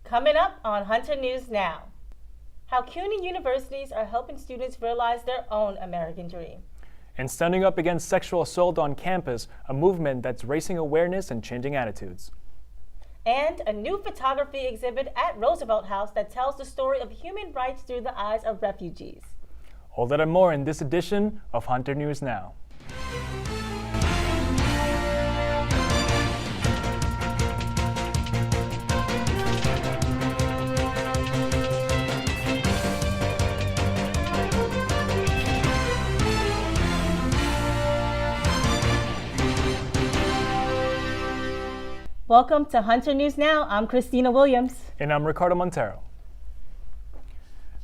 Coming up on Hunter News Now, how CUNY universities are helping students realize their own American dream. And standing up against sexual assault on campus, a movement that's raising awareness and changing attitudes. And a new photography exhibit at Roosevelt House that tells the story of human rights through the eyes of refugees. All that and more in this edition of Hunter News Now. Welcome to Hunter News Now. I'm Christina Williams. And I'm Ricardo Montero.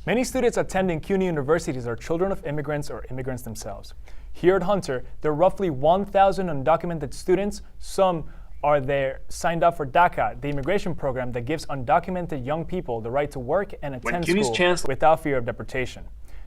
Many students attending CUNY universities are children of immigrants or immigrants themselves. Here at Hunter, there are roughly 1,000 undocumented students. Some are there signed up for DACA, the immigration program that gives undocumented young people the right to work and attend school without fear of deportation.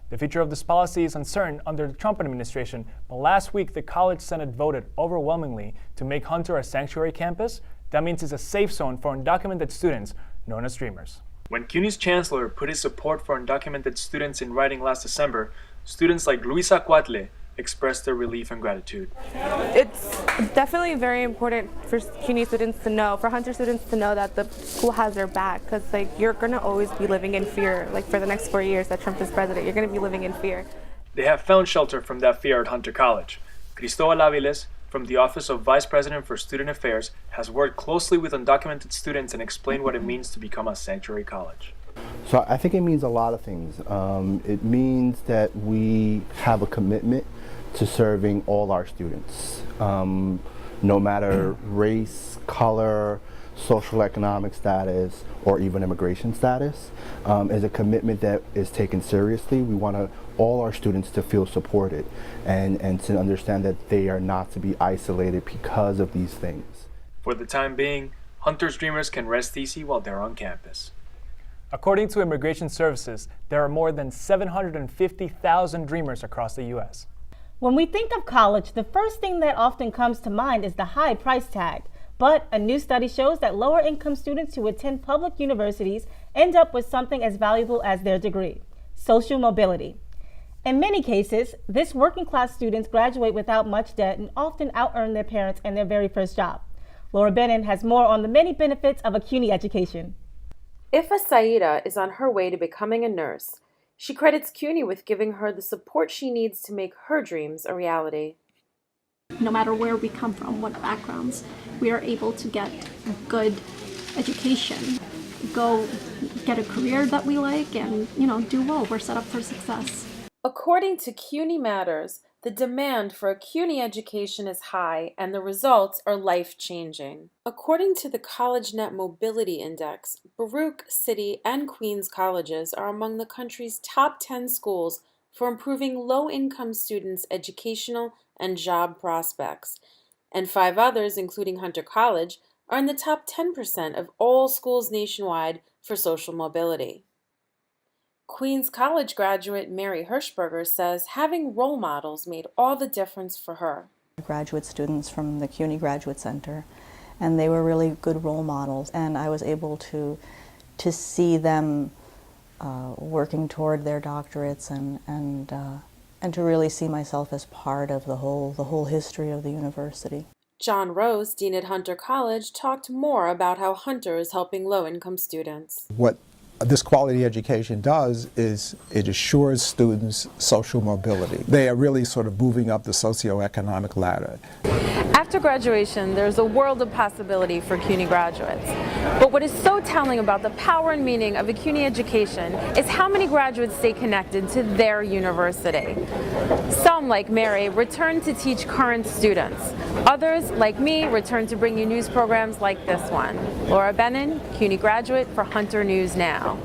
The future of this policy is uncertain under the Trump administration, but last week the College Senate voted overwhelmingly to make Hunter a sanctuary campus. That means it's a safe zone for undocumented students, known as Dreamers. When CUNY's chancellor put his support for undocumented students in writing last December, students like Luisa Cuatle expressed their relief and gratitude. It's definitely very important for CUNY students to know, for Hunter students to know that the school has their back, because you're going to always be living in fear. For the next 4 years that Trump is president, you're going to be living in fear. They have found shelter from that fear at Hunter College. Cristobal Aviles, from the Office of Vice President for Student Affairs, has worked closely with undocumented students and explained what it means to become a sanctuary college. So I think it means a lot of things. It means that we have a commitment to serving all our students, no matter race, color, social economic status, or even immigration status. Is a commitment that is taken seriously. We want all our students to feel supported and to understand that they are not to be isolated because of these things. For the time being, Hunter's Dreamers can rest easy while they're on campus. According to Immigration Services, there are more than 750,000 Dreamers across the U.S. When we think of college, the first thing that often comes to mind is the high price tag. But a new study shows that lower-income students who attend public universities end up with something as valuable as their degree: social mobility. In many cases, this working-class students graduate without much debt and often out-earn their parents in their very first job. Laura Bennon has more on the many benefits of a CUNY education. Ifa Saida is on her way to becoming a nurse. She credits CUNY with giving her the support she needs to make her dreams a reality. No matter where we come from, what backgrounds, we are able to get good education, go get a career that we like, and do well. We're set up for success. According to CUNY Matters, the demand for a CUNY education is high and the results are life-changing. According to the CollegeNet Mobility Index, Baruch, City, and Queens colleges are among the country's top 10 schools for improving low-income students' educational and job prospects, and 5 others, including Hunter College, are in the top 10% of all schools nationwide for social mobility. Queens College graduate Mary Hirschberger says having role models made all the difference for her. Graduate students from the CUNY Graduate Center, and they were really good role models, and I was able to see them working toward their doctorates and to really see myself as part of the whole history of the university. John Rose, dean at Hunter College, talked more about how Hunter is helping low-income students. What this quality education does is it assures students social mobility. They are really sort of moving up the socioeconomic ladder. After graduation, there's a world of possibility for CUNY graduates. But what is so telling about the power and meaning of a CUNY education is how many graduates stay connected to their university. Some, like Mary, return to teach current students. Others, like me, return to bring you news programs like this one. Laura Bennon, CUNY graduate for Hunter News Now.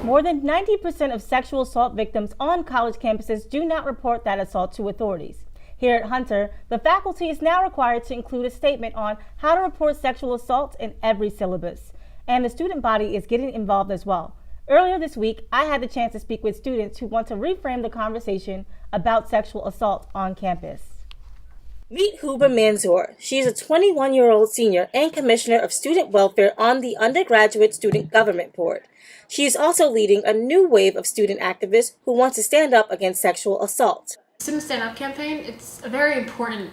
More than 90% of sexual assault victims on college campuses do not report that assault to authorities. Here at Hunter, the faculty is now required to include a statement on how to report sexual assault in every syllabus. And the student body is getting involved as well. Earlier this week, I had the chance to speak with students who want to reframe the conversation about sexual assault on campus. Meet Huber Manzoor. She is a 21-year-old senior and commissioner of student welfare on the Undergraduate Student Government Board. She is also leading a new wave of student activists who want to stand up against sexual assault. Student Stand Up campaign, it's a very important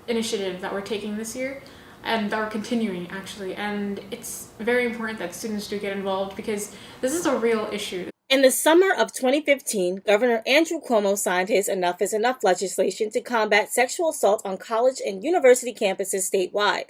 initiative that we're taking this year and that we're continuing actually, and it's very important that students do get involved because this is a real issue. In the summer of 2015, Governor Andrew Cuomo signed his Enough is Enough legislation to combat sexual assault on college and university campuses statewide.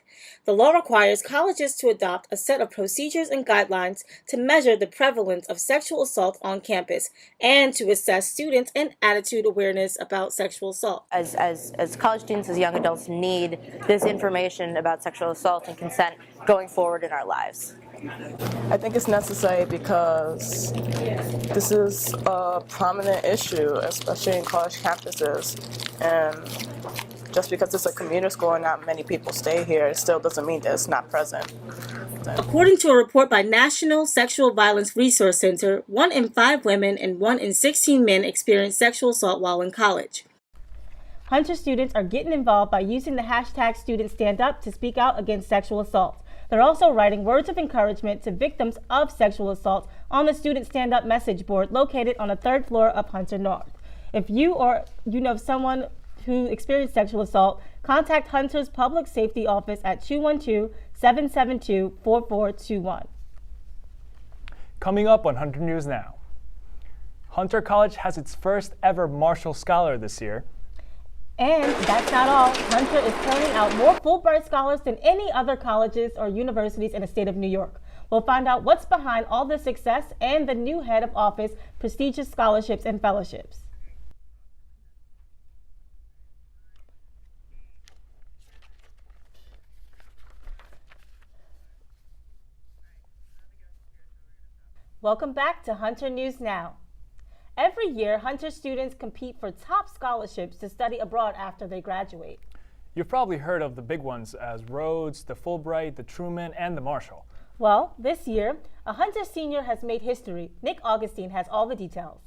The law requires colleges to adopt a set of procedures and guidelines to measure the prevalence of sexual assault on campus and to assess students and attitude awareness about sexual assault. As college students, as young adults, need this information about sexual assault and consent going forward in our lives. I think it's necessary because this is a prominent issue, especially in college campuses. And just because it's a commuter school and not many people stay here, it still doesn't mean that it's not present. According to a report by National Sexual Violence Resource Center, 1 in 5 women and 1 in 16 men experience sexual assault while in college. Hunter students are getting involved by using the hashtag #StudentStandUp to speak out against sexual assault. They're also writing words of encouragement to victims of sexual assault on the Student Stand Up message board located on the 3rd floor of Hunter North. If you or you know someone who experienced sexual assault, contact Hunter's Public Safety Office at 212-772-4421. Coming up on Hunter News Now. Hunter College has its first ever Marshall Scholar this year. And that's not all. Hunter is turning out more Fulbright scholars than any other colleges or universities in the state of New York. We'll find out what's behind all this success and the new head of office, prestigious scholarships and fellowships. Welcome back to Hunter News Now. Every year, Hunter students compete for top scholarships to study abroad after they graduate. You've probably heard of the big ones as Rhodes, the Fulbright, the Truman, and the Marshall. Well, this year, a Hunter senior has made history. Nick Augustine has all the details.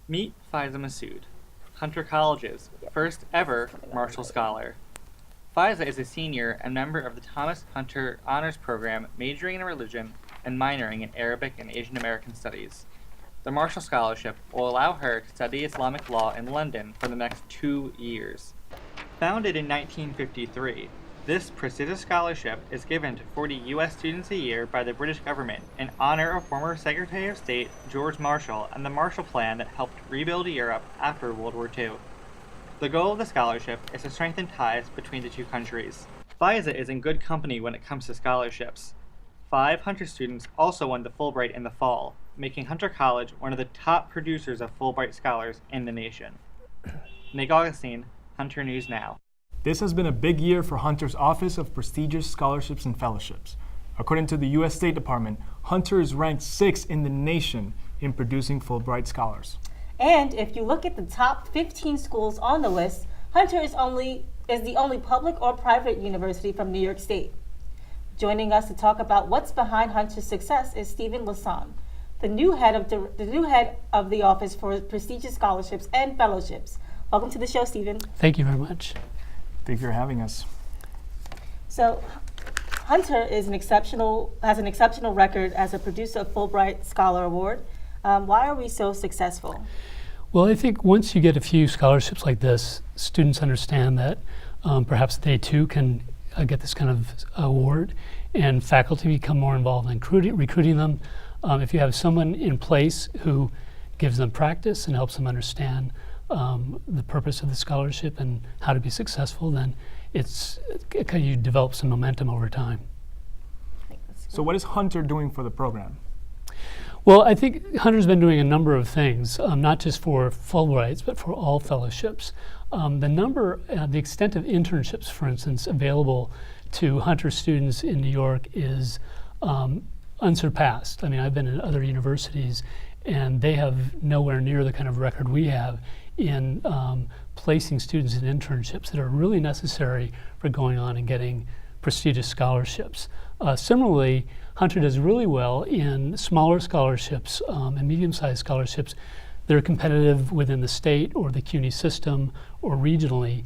Meet Faiza Masood, Hunter College's first ever Marshall Scholar. Faiza is a senior and member of the Thomas Hunter Honors Program, majoring in religion and minoring in Arabic and Asian American Studies. The Marshall Scholarship will allow her to study Islamic law in London for the next 2 years. Founded in 1953, this prestigious scholarship is given to 40 U.S. students a year by the British government in honor of former Secretary of State George Marshall and the Marshall Plan that helped rebuild Europe after World War II. The goal of the scholarship is to strengthen ties between the two countries. Faiza is in good company when it comes to scholarships. 5 Hunter students also won the Fulbright in the fall, making Hunter College one of the top producers of Fulbright scholars in the nation. Nick Augustine, Hunter News Now. This has been a big year for Hunter's Office of Prestigious Scholarships and Fellowships. According to the U.S. State Department, Hunter is ranked 6th in the nation in producing Fulbright scholars. And if you look at the top 15 schools on the list, Hunter is the only public or private university from New York State. Joining us to talk about what's behind Hunter's success is Stephen Lasson, the new head of the Office for Prestigious Scholarships and Fellowships. Welcome to the show, Stephen. Thank you very much. Thank you for having us. So, Hunter has an exceptional record as a producer of Fulbright Scholar Award. Why are we so successful? Well, I think once you get a few scholarships like this, students understand that perhaps they too can get this kind of award, and faculty become more involved in recruiting them. If you have someone in place who gives them practice and helps them understand the purpose of the scholarship and how to be successful, then you develop some momentum over time. So what is Hunter doing for the program? Well, I think Hunter's been doing a number of things, not just for Fulbrights, but for all fellowships. The extent of internships, for instance, available to Hunter students in New York is unsurpassed. I mean, I've been at other universities, and they have nowhere near the kind of record we have in placing students in internships that are really necessary for going on and getting prestigious scholarships. Similarly, Hunter does really well in smaller scholarships and medium-sized scholarships that are competitive within the state or the CUNY system or regionally.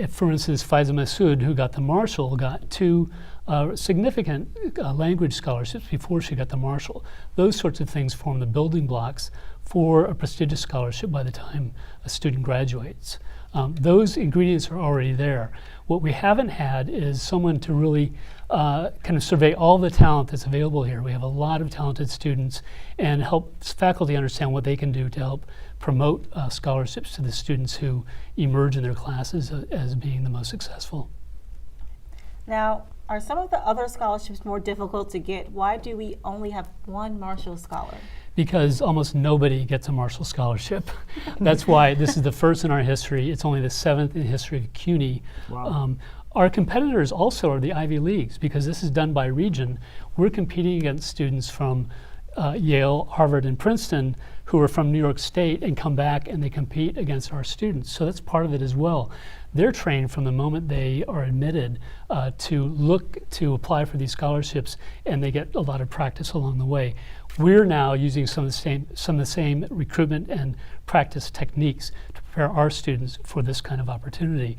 For instance, Faiza Massoud, who got the Marshall, got 2 significant language scholarships before she got the Marshall. Those sorts of things form the building blocks for a prestigious scholarship by the time a student graduates. Those ingredients are already there. What we haven't had is someone to really kind of survey all the talent that's available here. We have a lot of talented students, and help faculty understand what they can do to help promote scholarships to the students who emerge in their classes as being the most successful. Now, are some of the other scholarships more difficult to get? Why do we only have 1 Marshall Scholar? Because almost nobody gets a Marshall Scholarship. That's why this is the first in our history. It's only the 7th in the history of CUNY. Wow. Our competitors also are the Ivy Leagues, because this is done by region. We're competing against students from Yale, Harvard, and Princeton who are from New York State and come back and they compete against our students. So that's part of it as well. They're trained from the moment they are admitted to look to apply for these scholarships, and they get a lot of practice along the way. We're now using some of the same recruitment and practice techniques to prepare our students for this kind of opportunity.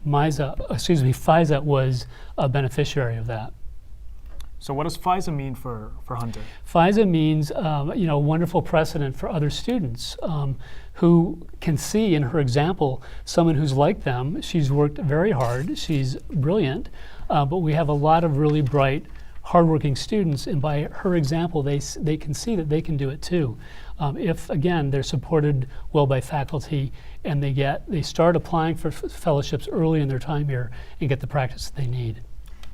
Faiza was a beneficiary of that. So what does FISA mean for Hunter? FISA means a wonderful precedent for other students who can see in her example someone who's like them. She's worked very hard, she's brilliant, but we have a lot of really bright, hardworking students, and by her example they can see that they can do it too. If, again, they're supported well by faculty and they start applying for fellowships early in their time here and get the practice that they need.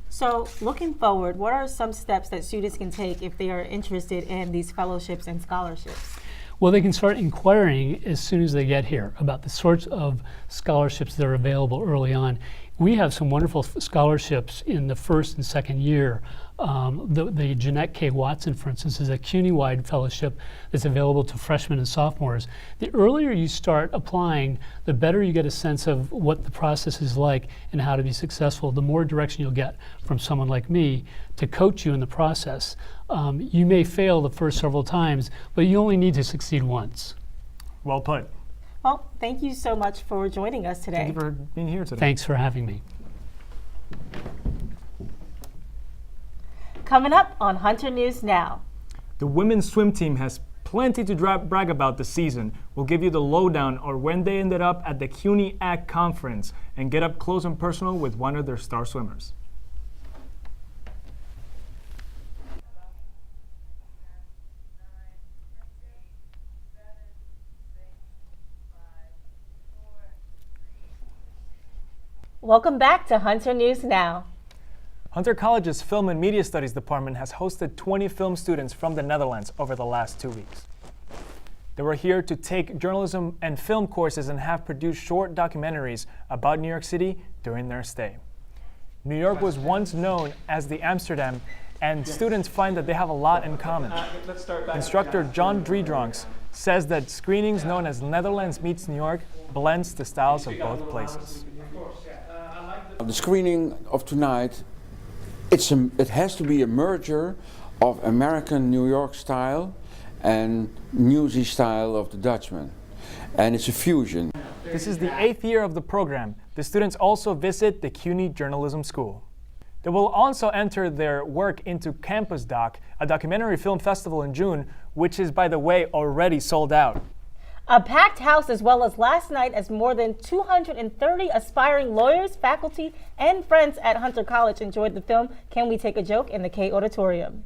So, looking forward, what are some steps that students can take if they are interested in these fellowships and scholarships? Well, they can start inquiring as soon as they get here about the sorts of scholarships that are available early on. We have some wonderful scholarships in the first and second year. The Jeanette K. Watson, for instance, is a CUNY-wide fellowship that's available to freshmen and sophomores. The earlier you start applying, the better you get a sense of what the process is like and how to be successful, the more direction you'll get from someone like me to coach you in the process. You may fail the first several times, but you only need to succeed once. Well put. Well, thank you so much for joining us today. Thank you for being here today. Thanks for having me. Coming up on Hunter News Now. The women's swim team has plenty to brag about this season. We'll give you the lowdown on when they ended up at the CUNY Ag Conference and get up close and personal with one of their star swimmers. Welcome back to Hunter News Now. Hunter College's Film and Media Studies department has hosted 20 film students from the Netherlands over the last 2 weeks. They were here to take journalism and film courses and have produced short documentaries about New York City during their stay. New York was once known as the Amsterdam, and students find that they have a lot in common. Instructor John Driedronks says that screenings known as Netherlands Meets New York blends the styles of both places. The screening of tonight, it has to be a merger of American New York style and newsy style of the Dutchman. And it's a fusion. This is the 8th year of the program. The students also visit the CUNY Journalism School. They will also enter their work into Campus Doc, a documentary film festival in June, which is, by the way, already sold out. A packed house, as well as last night, as more than 230 aspiring lawyers, faculty, and friends at Hunter College enjoyed the film Can We Take a Joke in the K Auditorium.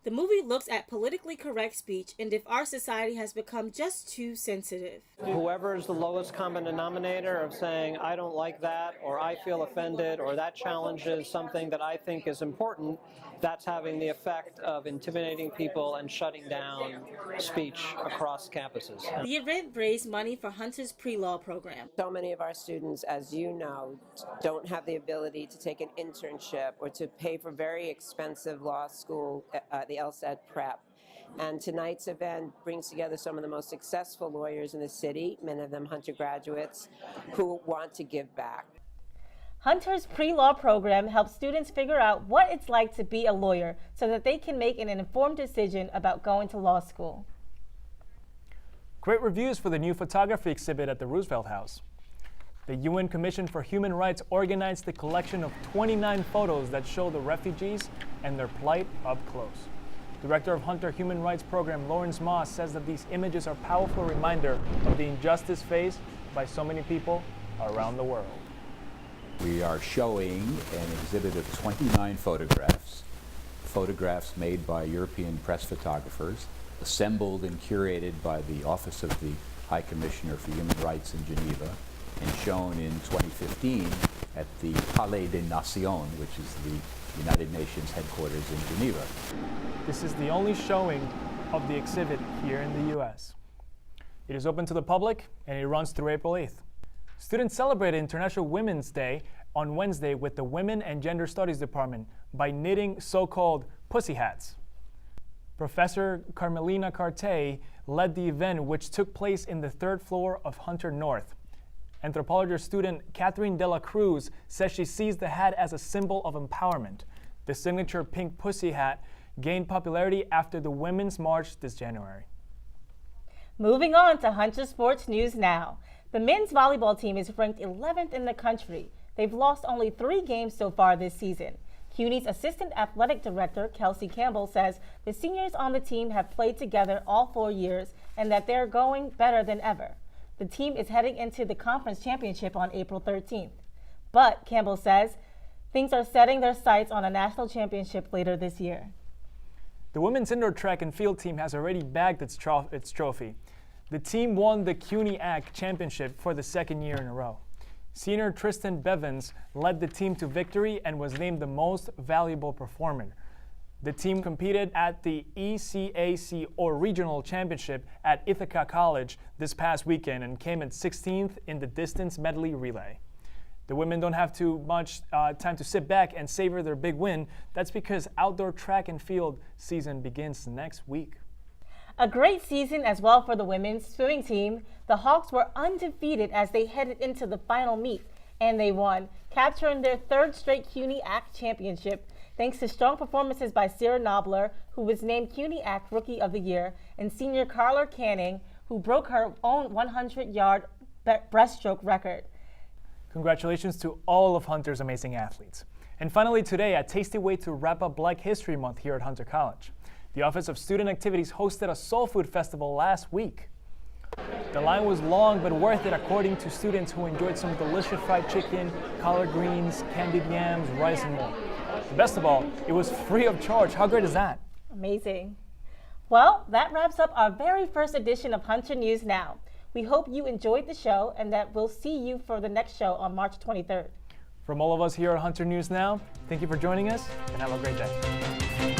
The movie looks at politically correct speech and if our society has become just too sensitive. Whoever is the lowest common denominator of saying, I don't like that, or I feel offended, or that challenges something that I think is important, that's having the effect of intimidating people and shutting down speech across campuses. The event raised money for Hunter's pre-law program. So many of our students, as you know, don't have the ability to take an internship or to pay for very expensive law school, the LSAT prep. And tonight's event brings together some of the most successful lawyers in the city, many of them Hunter graduates, who want to give back. Hunter's pre-law program helps students figure out what it's like to be a lawyer so that they can make an informed decision about going to law school. Great reviews for the new photography exhibit at the Roosevelt House. The UN Commission for Human Rights organized the collection of 29 photos that show the refugees and their plight up close. Director of Hunter Human Rights Program Lawrence Moss says that these images are a powerful reminder of the injustice faced by so many people around the world. We are showing an exhibit of 29 photographs made by European press photographers, assembled and curated by the Office of the High Commissioner for Human Rights in Geneva, and shown in 2015 at the Palais des Nations, which is the United Nations headquarters in Geneva. This is the only showing of the exhibit here in the U.S. It is open to the public and it runs through April 8th. Students celebrated International Women's Day on Wednesday with the Women and Gender Studies Department by knitting so-called pussy hats. Professor Carmelina Carte led the event, which took place in the 3rd floor of Hunter North. Anthropology student Catherine De La Cruz says she sees the hat as a symbol of empowerment. The signature pink pussy hat gained popularity after the Women's March this January. Moving on to Hunter Sports News now. The men's volleyball team is ranked 11th in the country. They've lost only 3 games so far this season. CUNY's Assistant Athletic Director, Kelsey Campbell, says the seniors on the team have played together all 4 years and that they're going better than ever. The team is heading into the conference championship on April 13th. But, Campbell says, things are setting their sights on a national championship later this year. The women's indoor track and field team has already bagged its trophy. The team won the CUNY AC championship for the 2nd year in a row. Senior Tristan Bevins led the team to victory and was named the most valuable performer. The team competed at the ECAC or Regional Championship at Ithaca College this past weekend and came in 16th in the distance medley relay. The women don't have too much time to sit back and savor their big win. That's because outdoor track and field season begins next week. A great season as well for the women's swimming team. The Hawks were undefeated as they headed into the final meet, and they won, capturing their 3rd straight CUNY AC championship, thanks to strong performances by Sarah Knobler, who was named CUNY AC Rookie of the Year, and senior Carla Canning, who broke her own 100-yard breaststroke record. Congratulations to all of Hunter's amazing athletes. And finally today, a tasty way to wrap up Black History Month here at Hunter College. The Office of Student Activities hosted a soul food festival last week. The line was long but worth it according to students who enjoyed some delicious fried chicken, collard greens, candied yams, rice, and more. The best of all, it was free of charge. How great is that? Amazing. Well, that wraps up our very first edition of Hunter News Now. We hope you enjoyed the show and that we'll see you for the next show on March 23rd. From all of us here at Hunter News Now, thank you for joining us and have a great day.